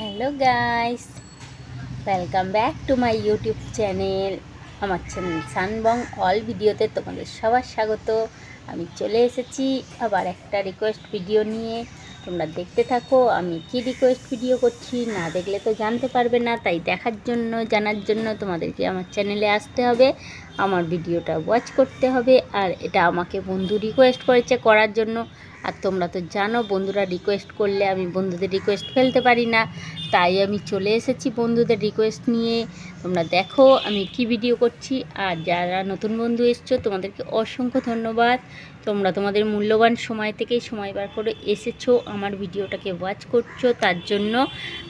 Hello guys, welcome back to my YouTube channel. আমার channel সানবং all ভিডিওতে তোমাদের সবার স্বাগত। আমি চলে এসেছি আবার একটা রিকোয়েস্ট ভিডিও নিয়ে। তোমরা দেখতে থাকো আমি কি রিকোয়েস্ট ভিডিও করছি। না দেখলে তো জানতে পারবে না, তাই দেখার জন্য জানার জন্য তোমাদেরকে আমার চ্যানেলে আসতে হবে, আমার ভিডিওটা ওয়াচ করতে হবে। আর এটা আমাকে বন্ধু রিকোয়েস্ট করেছে করার জন্য। আর তোমরা তো জানো বন্ধুরা রিকোয়েস্ট করলে আমি বন্ধুদের রিকোয়েস্ট ফেলতে পারি না, তাই আমি চলে এসেছি বন্ধুদের রিকোয়েস্ট নিয়ে। তোমরা দেখো আমি কি ভিডিও করছি। আর যারা নতুন বন্ধু এসছো তোমাদেরকে অসংখ্য ধন্যবাদ। তোমরা তোমাদের মূল্যবান সময় থেকে সময় বার করে এসেছো আমার ভিডিওটাকে ওয়াচ করছো, তার জন্য।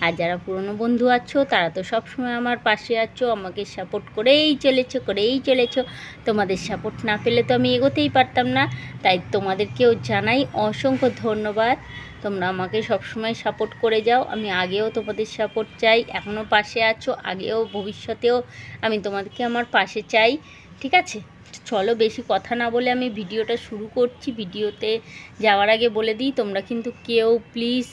আর যারা পুরনো বন্ধু আছো তারা তো সব সময় আমার পাশে আছো, আমাকে সাপোর্ট করেই চলেছো। তোমাদের সাপোর্ট না পেলে তো আমি এগোতেই পারতাম না, তাই তোমাদেরকেও জানাই অসংখ্য ধন্যবাদ। তোমরা আমাকে সবসময় সাপোর্ট করে যাও। আমি আগেও তোমাদের সাপোর্ট চাই, এখনও পাশে আছো, আগেও ভবিষ্যতেও আমি তোমাদেরকে আমার পাশে চাই। ঠিক আছে, চলো বেশি কথা না বলে আমি ভিডিওটা শুরু করছি। ভিডিওতে যাওয়ার আগে বলে দিই, তোমরা কিন্তু কেউ প্লিজ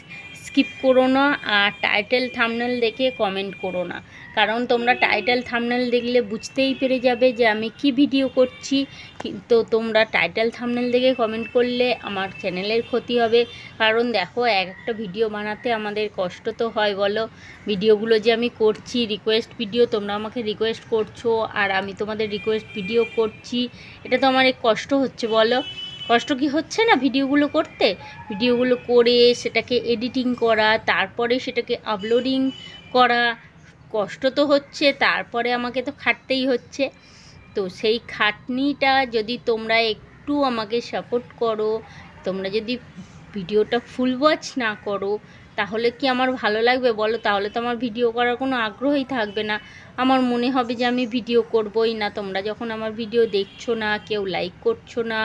স্কিপ করো না, আর টাইটেল থাম্বনেল দেখে কমেন্ট করো না। কারণ তোমরা টাইটেল থাম্বনেল দেখলে বুঝতেই পেরে যাবে যে আমি কি ভিডিও করছি। কিন্তু তোমরা টাইটেল থাম্বনেল দেখে কমেন্ট করলে আমার চ্যানেলের ক্ষতি হবে। কারণ দেখো, একটা ভিডিও বানাতে আমাদের কষ্ট তো হয় বলো। ভিডিওগুলো যে আমি করছি রিকোয়েস্ট ভিডিও, তোমরা আমাকে রিকোয়েস্ট করছো আর আমি তোমাদের রিকোয়েস্ট ভিডিও করছি, এটা তো আমার এক কষ্ট হচ্ছে বলো। কষ্ট কি হচ্ছে না ভিডিওগুলো করতে? ভিডিওগুলো করে সেটাকে এডিটিং করা, তারপরে সেটাকে আপলোডিং করা, কষ্ট তো হচ্ছে, তারপরে আমাকে তো খাটতেই হচ্ছে। তো সেই খাটনিটা যদি তোমরা একটু আমাকে সাপোর্ট করো, তোমরা যদি ভিডিওটা ফুল ওয়াচ না করো, তাহলে কি আমার ভালো লাগবে বলো? তাহলে তো আমার ভিডিও করার কোনো আগ্রহই থাকবে না। আমার মনে হবে যে আমি ভিডিও করবই না। তোমরা যখন আমার ভিডিও দেখছো না, কেউ লাইক করছো না,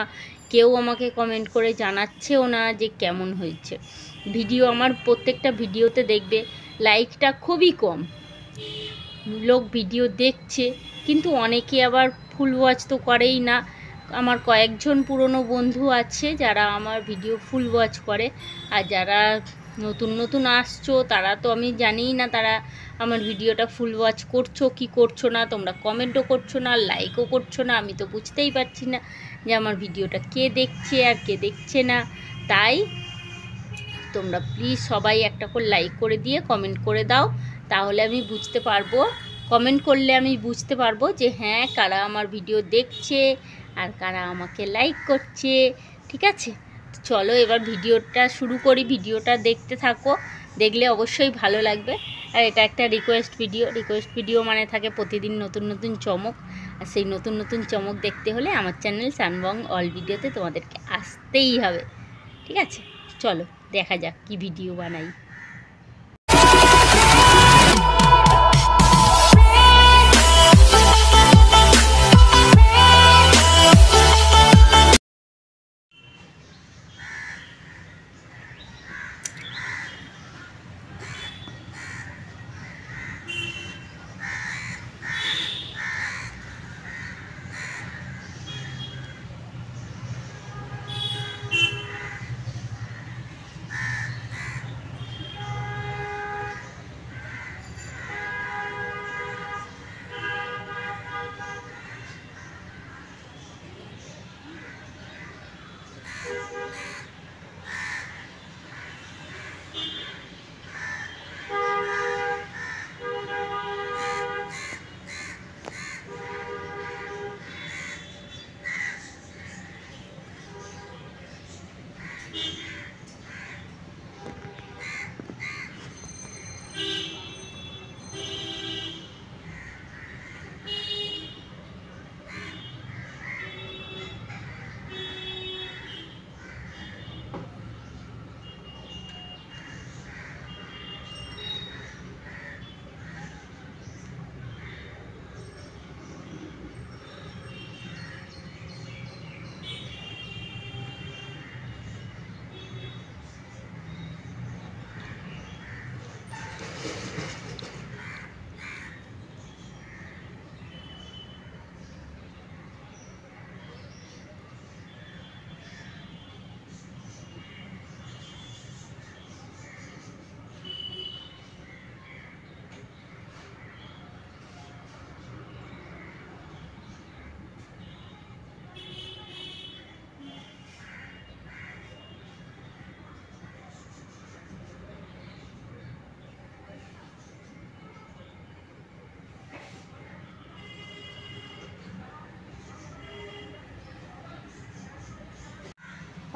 কেউ আমাকে কমেন্ট করে জানাচ্ছেও না যে কেমন হয়েছে ভিডিও। আমার প্রত্যেকটা ভিডিওতে দেখবে লাইকটা খুবই কম, লোক ভিডিও দেখছে কিন্তু অনেকে আবার ফুল ওয়াচ তো করেই না। আমার কয়েকজন পুরনো বন্ধু আছে যারা আমার ভিডিও ফুল ওয়াচ করে। আর যারা নতুন নতুন আসছো তারা তো আমি জানিই না তারা আমার ভিডিওটা ফুল ওয়াচ করছো কি করছো না। তোমরা কমেন্টও করছো না, লাইকও করছো না, আমি তো বুঝতেই পারছি না যে আমার ভিডিওটা কে দেখছে আর কে দেখছে না। তাই তোমরা প্লিজ সবাই একটা করে লাইক করে দিয়ে কমেন্ট করে দাও, তাহলে আমি বুঝতে পারবো। কমেন্ট করলে আমি বুঝতে পারবো যে হ্যাঁ, কারা আমার ভিডিও দেখছে আর কারা আমাকে লাইক করছে। ঠিক আছে, চলো এবার ভিডিওটা শুরু করি। ভিডিওটা দেখতে থাকো, দেখলে অবশ্যই ভালো লাগবে। আর এটা একটা রিকোয়েস্ট ভিডিও মানে থাকে প্রতিদিন নতুন নতুন চমক। আর সেই নতুন নতুন চমক দেখতে হলে আমার চ্যানেল সানবং অল ভিডিওতে তোমাদেরকে আসতেই হবে। ঠিক আছে, চলো দেখা যাক কি ভিডিও বানাই।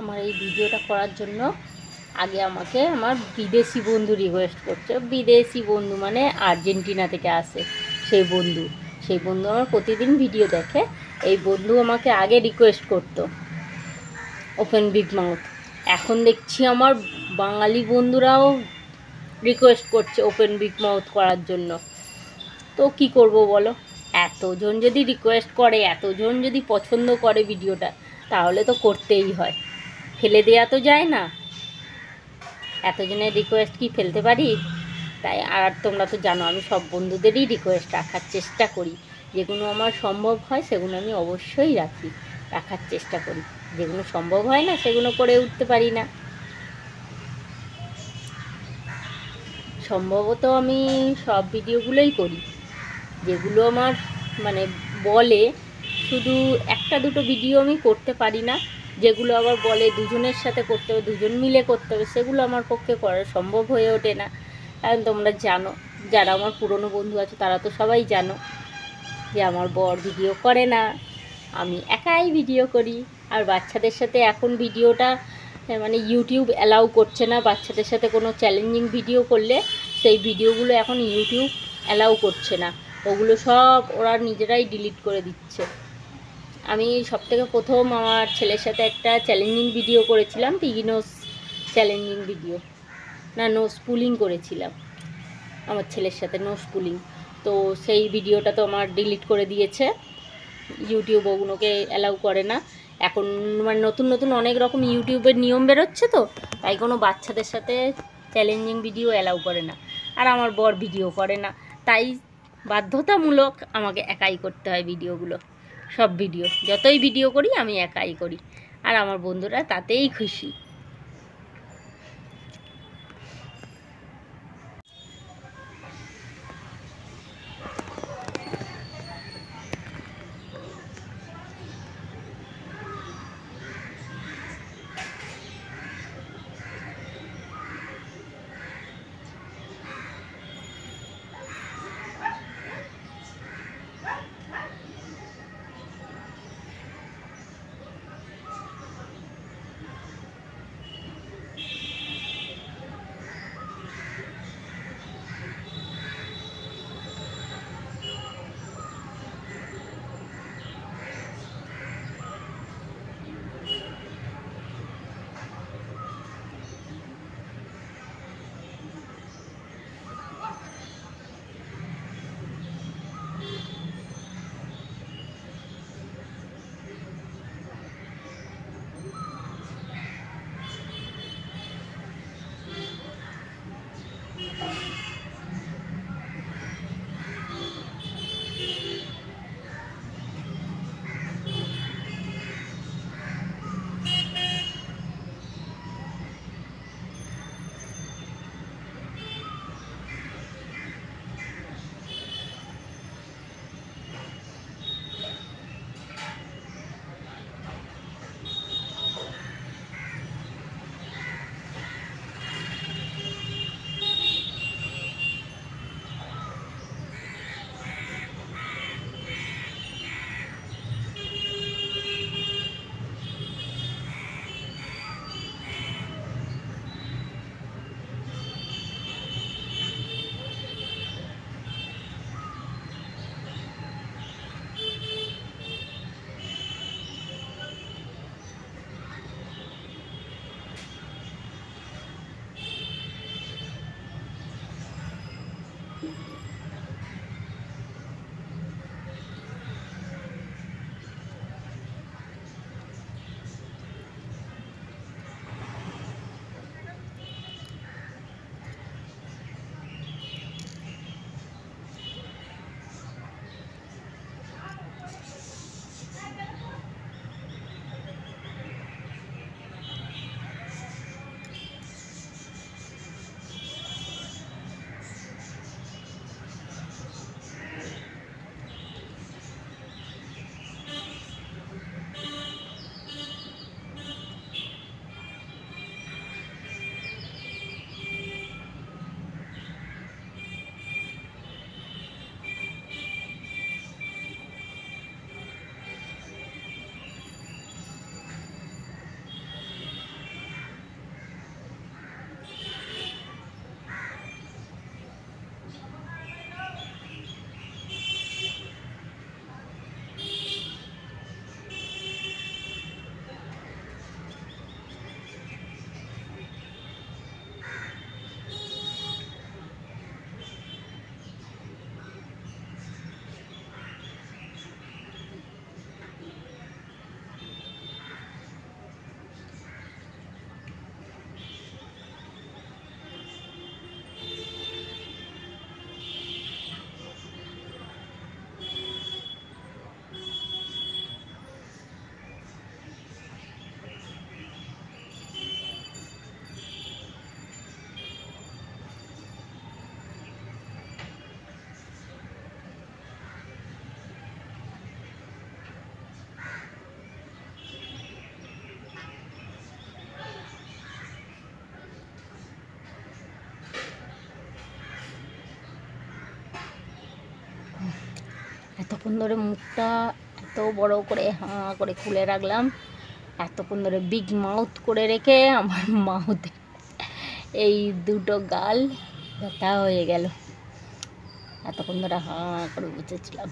আমার এই ভিডিওটা করার জন্য আগে আমাকে আমার বিদেশি বন্ধু রিকোয়েস্ট করছে। বিদেশি বন্ধু মানে আর্জেন্টিনা থেকে আসে সেই বন্ধু আমার প্রতিদিন ভিডিও দেখে। এই বন্ধু আমাকে আগে রিকোয়েস্ট করতো ওপেন বিগ মাউথ। এখন দেখছি আমার বাঙালি বন্ধুরাও রিকোয়েস্ট করছে ওপেন বিগ মাউথ করার জন্য। তো কি করব বলো, এতজন যদি রিকোয়েস্ট করে, এতজন যদি পছন্দ করে ভিডিওটা, তাহলে তো করতেই হয়, ফেলে দেওয়া তো যায় না। এতজনের রিকোয়েস্ট কি ফেলতে পারি? তাই আর তোমরা তো জানো আমি সব বন্ধুদেরই রিকোয়েস্ট রাখার চেষ্টা করি। যেগুলো আমার সম্ভব হয় সেগুলো আমি অবশ্যই রাখার চেষ্টা করি। যেগুলো সম্ভব হয় না সেগুলো করে উঠতে পারি না। সম্ভবত আমি সব ভিডিওগুলোই করি, যেগুলো আমার মানে বলে। শুধু একটা দুটো ভিডিও আমি করতে পারি না, যেগুলো আবার বলে দুজনের সাথে করতে হবে, দুজন মিলে করতে হবে, সেগুলো আমার পক্ষে করা সম্ভব হয়ে ওঠে না। কারণ তোমরা জানো, যারা আমার পুরনো বন্ধু আছে তারা তো সবাই জানো যে আমার বর ভিডিও করে না, আমি একাই ভিডিও করি। আর বাচ্চাদের সাথে এখন ভিডিওটা মানে ইউটিউব অ্যালাউ করছে না। বাচ্চাদের সাথে কোনো চ্যালেঞ্জিং ভিডিও করলে সেই ভিডিওগুলো এখন ইউটিউব অ্যালাউ করছে না, ওগুলো সব ওরা নিজেরাই ডিলিট করে দিচ্ছে। আমি সবথেকে প্রথম আমার ছেলের সাথে একটা চ্যালেঞ্জিং ভিডিও করেছিলাম, পিগি নোজ চ্যালেঞ্জিং ভিডিও, না নোজ পুলিং করেছিলাম আমার ছেলের সাথে, নোজ পুলিং। তো সেই ভিডিওটা তো আমার ডিলিট করে দিয়েছে ইউটিউব, ওগুলোকে অ্যালাউ করে না এখন। মানে নতুন নতুন অনেক রকম ইউটিউবের নিয়ম বেরোচ্ছে, তো তাই কোনো বাচ্চাদের সাথে চ্যালেঞ্জিং ভিডিও অ্যালাউ করে না। আর আমার বর ভিডিও করে না, তাই বাধ্যতামূলক আমাকে একাই করতে হয় ভিডিওগুলো। সব ভিডিও যতই ভিডিও করি আমি একাই করি, আর আমার বন্ধুরা তাতেই খুশি। এতক্ষণ ধরে মুখটা এত বড় করে হাঁ করে খুলে রাখলাম, এতক্ষণ ধরে বিগ মাউথ করে রেখে আমার মাউথে এই দুটো গাল ব্যথা হয়ে গেল। এতক্ষণ ধরে হাঁ করে বসেছিলাম।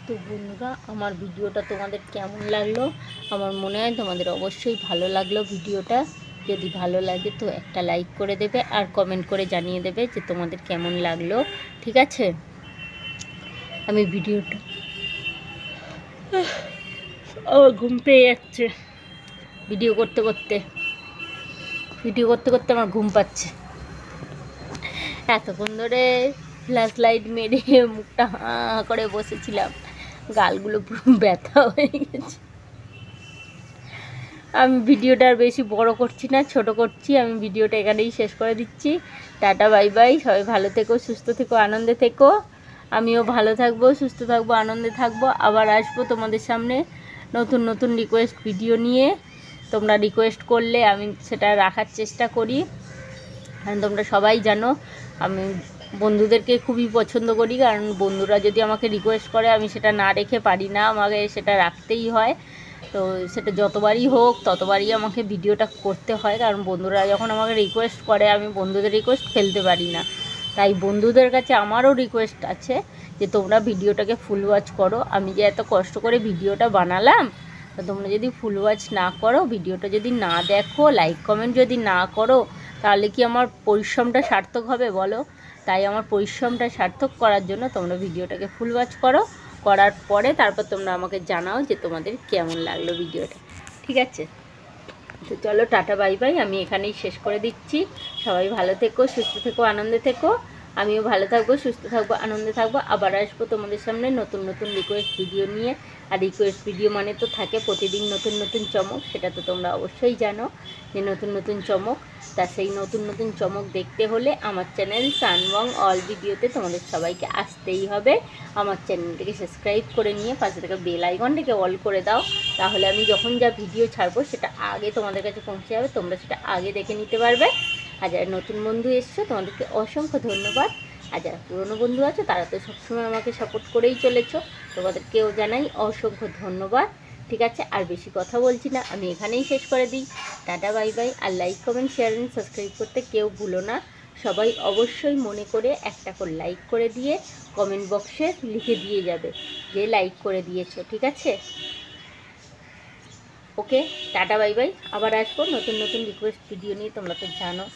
তো বন্ধুরা, আমার ভিডিওটা তোমাদের কেমন লাগলো? আমার মনে হয় তোমাদের অবশ্যই ভালো লাগলো ভিডিওটা। যদি ভালো লাগে তো একটা লাইক করে দেবে আর কমেন্ট করে জানিয়ে দেবে যে তোমাদের কেমন লাগলো, ঠিক আছে? আমি ভিডিওটা ঘুম পেয়ে যাচ্ছে ভিডিও করতে করতে আমার ঘুম পাচ্ছে। এতক্ষণ ধরে ফ্ল্যাশ লাইট মেরে মুখটা হাঁ করে বসেছিলাম, গালগুলো পুরো ব্যথা হয়ে গেছে। আমি ভিডিওটা আর বেশি বড় করছি না, ছোট করছি। আমি ভিডিওটা এখানেই শেষ করে দিচ্ছি। Tata bye by. সবাই ভালো থেকো, সুস্থ থেকো, আনন্দে থেকো। আমিও ভালো থাকবো, সুস্থ থাকবো, আনন্দে থাকবো। আবার আসবো তোমাদের সামনে নতুন নতুন রিকোয়েস্ট ভিডিও নিয়ে। তোমরা রিকোয়েস্ট করলে আমি সেটা রাখার চেষ্টা করি। কারণ তোমরা সবাই জানো আমি বন্ধুদেরকে খুবই পছন্দ করি, কারণ বন্ধুরা যদি আমাকে রিকোয়েস্ট করে আমি সেটা না রেখে পারি না, আমাকে সেটা রাখতেই হয়। তো সেটা যতবারই হোক ততবারই আমাকে ভিডিওটা করতে হয়, কারণ বন্ধুরা যখন আমাকে রিকোয়েস্ট করে আমি বন্ধুদের রিকোয়েস্ট ফেলতে পারি না। তাই বন্ধুদের কাছে আমারও রিকোয়েস্ট আছে যে তোমরা ভিডিওটাকে ফুল ওয়াচ করো। আমি যে এত কষ্ট করে ভিডিওটা বানালাম, তো তোমরা যদি ফুল ওয়াচ না করো, ভিডিওটা যদি না দেখো, লাইক কমেন্ট যদি না করো, তাহলে কি আমার পরিশ্রমটা সার্থক হবে বলো? তাই আমার পরিশ্রমটা সার্থক করার জন্য তোমরা ভিডিওটাকে ফুল ওয়াচ করো। করার পরে তারপর তোমরা আমাকে জানাও যে তোমাদের কেমন লাগলো ভিডিওটা, ঠিক আছে? তো চলো টাটা বাই বাই। আমি এখানেই শেষ করে দিচ্ছি। সবাই ভালো থেকো, সুস্থ থেকো, আনন্দে থেকো। আমিও ভালো থাকবো, সুস্থ থাকবো, আনন্দে থাকবো। আবার আসবো তোমাদের সামনে নতুন নতুন রিকোয়েস্ট ভিডিও নিয়ে। আর রিকোয়েস্ট ভিডিও মানে তো থাকে প্রতিদিন নতুন নতুন চমক, সেটা তো তোমরা অবশ্যই জানো যে নতুন নতুন চমক। তা সেই নতুন নতুন চমক দেখতে হলে আমার চ্যানেল সানবং অল ভিডিওতে তোমাদের সবাইকে আসতেই হবে। আমার চ্যানেলটিকে সাবস্ক্রাইব করে নিয়ে পাশে থেকে বেল আইকনটাকে অল করে দাও, তাহলে আমি যখন যা ভিডিও ছাড়বো সেটা আগে তোমাদের কাছে পৌঁছে যাবে, তোমরা সেটা আগে দেখে নিতে পারবে। আর যারা নতুন বন্ধু এসছো তোমাদেরকে অসংখ্য ধন্যবাদ। আর যারা পুরনো বন্ধু আছো তারা তো সবসময় আমাকে সাপোর্ট করেই চলেছো, তোমাদেরকেও জানাই অসংখ্য ধন্যবাদ, ঠিক আছে? আর বেশি কথা বলছি না, আমি এখানেই শেষ করে দিই। Tata bye bye. আর like comment share and subscribe করতে কেউ ভুলো না। সবাই অবশ্যই মনে করে একটা করে লাইক করে দিয়ে কমেন্ট বক্সে লিখে দিয়ে যাবে যে লাইক করে দিয়েছো, ঠিক আছে? ওকে, টাটা বাই বাই। আবার আসবো নতুন নতুন রিকোয়েস্ট ভিডিও নিয়ে। তোমরা তো জানো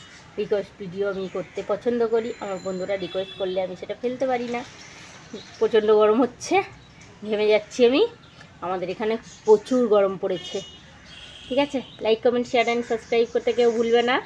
রিকোয়েস্ট ভিডিও আমি করতে পছন্দ করি। আমার বন্ধুরা রিকোয়েস্ট করলে আমি সেটা ফেলতে পারি না। প্রচণ্ড গরম হচ্ছে, ঘেমে যাচ্ছি আমি। আমাদের এখানে প্রচুর গরম পড়েছে, ঠিক আছে? Like comment share and subscribe করতে কেউ ভুলবে না।